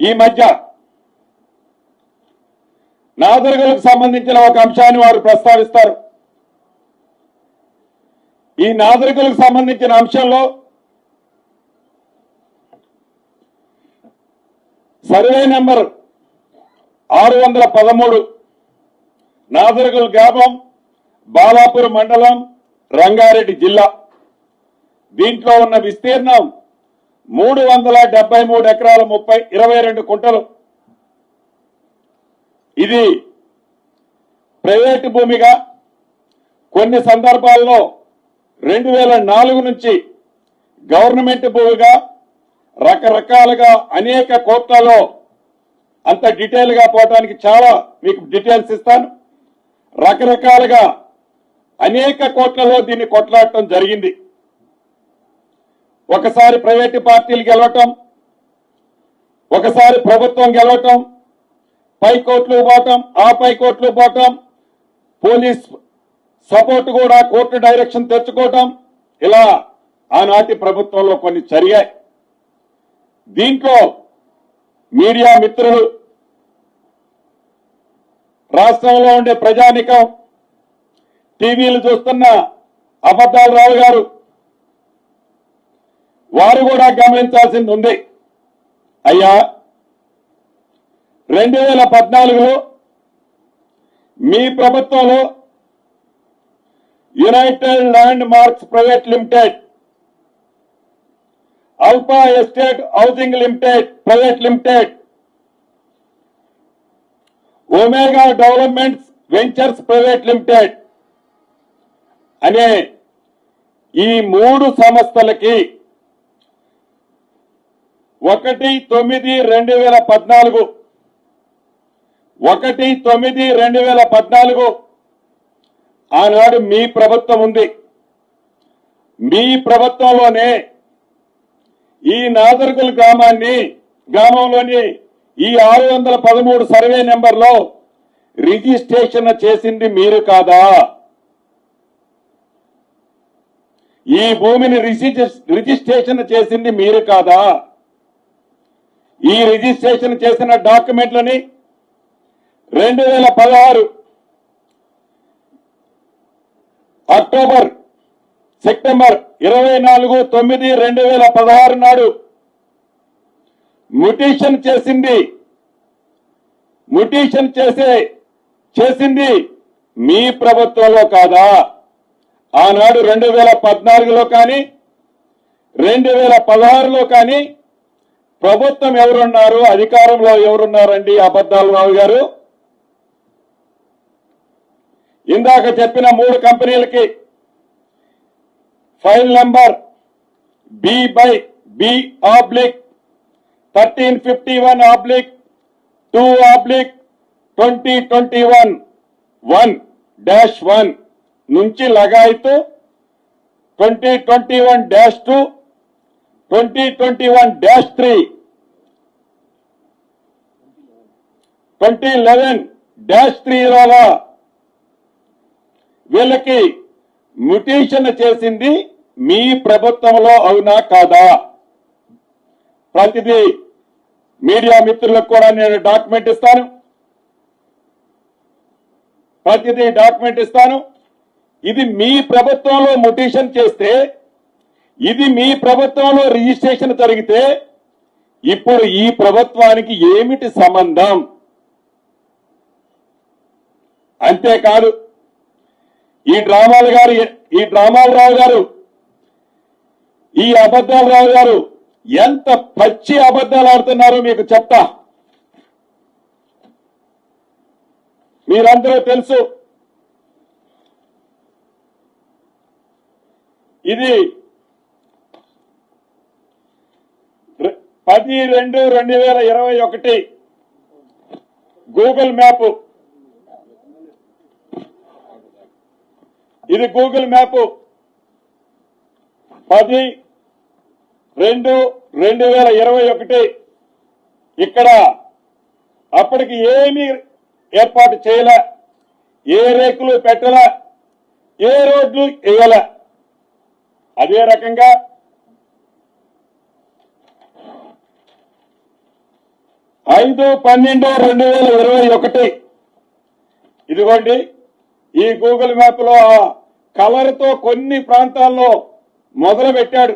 ఈ మధ్య నాదరులకు సంబంధించిన ఒక అంశాన్ని వారు ప్రస్తావిస్తారు. ఈ నాదరికులకు సంబంధించిన అంశంలో సర్వే నెంబర్ 613 నాదరికుల గ్రామం, బాలాపూర్ మండలం, రంగారెడ్డి జిల్లా. దీంట్లో ఉన్న విస్తీర్ణం 373 ఎకరాల 22 కుంటలు. ఇది ప్రైవేటు భూమిగా, కొన్ని సందర్భాల్లో 2004 నుంచి గవర్నమెంట్ భూమిగా, రకరకాలుగా అనేక కోట్లలో, అంత డీటెయిల్ గా పోవడానికి చాలా మీకు డీటెయిల్స్ ఇస్తాను. రకరకాలుగా అనేక కోట్లలో దీన్ని కొట్లాడటం జరిగింది. ఒకసారి ప్రైవేటు పార్టీలు గెలవటం, ఒకసారి ప్రభుత్వం గెలవటం, పై కోర్టులు పోవటం, ఆ పై కోర్టులు పోవటం, పోలీస్ సపోర్ట్ కూడా, కోర్టు డైరెక్షన్ తెచ్చుకోవటం, ఇలా ఆనాటి ప్రభుత్వంలో కొన్ని జరిగాయి. దీంట్లో మీడియా మిత్రులు, రాష్ట్రంలో ఉండే ప్రజానికం, టీవీలు చూస్తున్న అబద్దాల రావు గారు, వారు కూడా గమనించాల్సింది ఉంది. అయ్యా, 2014లో మీ ప్రభుత్వంలో United land marks private limited, alpha estate housing limited private limited, omega developments ventures private limited అనే ఈ 3 సంస్థలకి 1/9/2014 ఆనాడు మీ ప్రభుత్వం ఉంది. మీ ప్రభుత్వంలోనే ఈ నాదర్గుల్ గ్రామంలోని ఈ 613 సర్వే నెంబర్లో రిజిస్ట్రేషన్ చేసింది మీరు కాదా? ఈ భూమిని రిజిస్ట్రేషన్ చేసింది మీరు కాదా? ఈ రిజిస్ట్రేషన్ చేసిన డాక్యుమెంట్లని 2016 సెప్టెంబర్ 24/9/2016 నాడు మ్యుటేషన్ చేసింది మీ ప్రభుత్వంలో కాదా? ఆనాడు 2014లో కానీ 2016లో కానీ ప్రభుత్వం ఎవరున్నారు, అధికారంలో ఎవరున్నారండి అబద్దాల రావు గారు? ఇందాక చెప్పిన 3 కంపెనీలకి ఫైల్ నంబర్ B/1351/2/2021-1 నుంచి లగాయతు 2021-2, 2021-3, 2011-3 వీళ్ళకి మ్యుటేషన్ చేసింది మీ ప్రభుత్వంలో అవునా కాదా? ప్రతిదీ మీడియా మిత్రులకు కూడా నేను డాక్యుమెంట్ ఇస్తాను. ఇది మీ ప్రభుత్వంలో మ్యుటేషన్ చేస్తే, ఇది మీ ప్రభుత్వంలో రిజిస్ట్రేషన్ జరిగితే ఇప్పుడు ఈ ప్రభుత్వానికి ఏమిటి సంబంధం? అంతేకాదు, ఈ డ్రామాలరావు గారు, ఈ అబద్దాల రావు గారు ఎంత పచ్చి అబద్దాలు ఆడుతున్నారో మీకు చెప్తా. మీరందరూ తెలుసు, ఇది 10/2/2021 గూగుల్ మ్యాప్. ఇది గూగుల్ మ్యాప్ 10/2/2021. ఇక్కడ అప్పటికి ఏమీ ఏర్పాటు చేయలే, ఏ రేకులు పెట్టలే, ఏ రోడ్లు వేయలే. అదే రకంగా 5/12/2021 ఇదిగోండి ఈ గూగుల్ మ్యాప్ లో ఆ కలర్ తో కొన్ని ప్రాంతాల్లో మొదలు పెట్టాడు.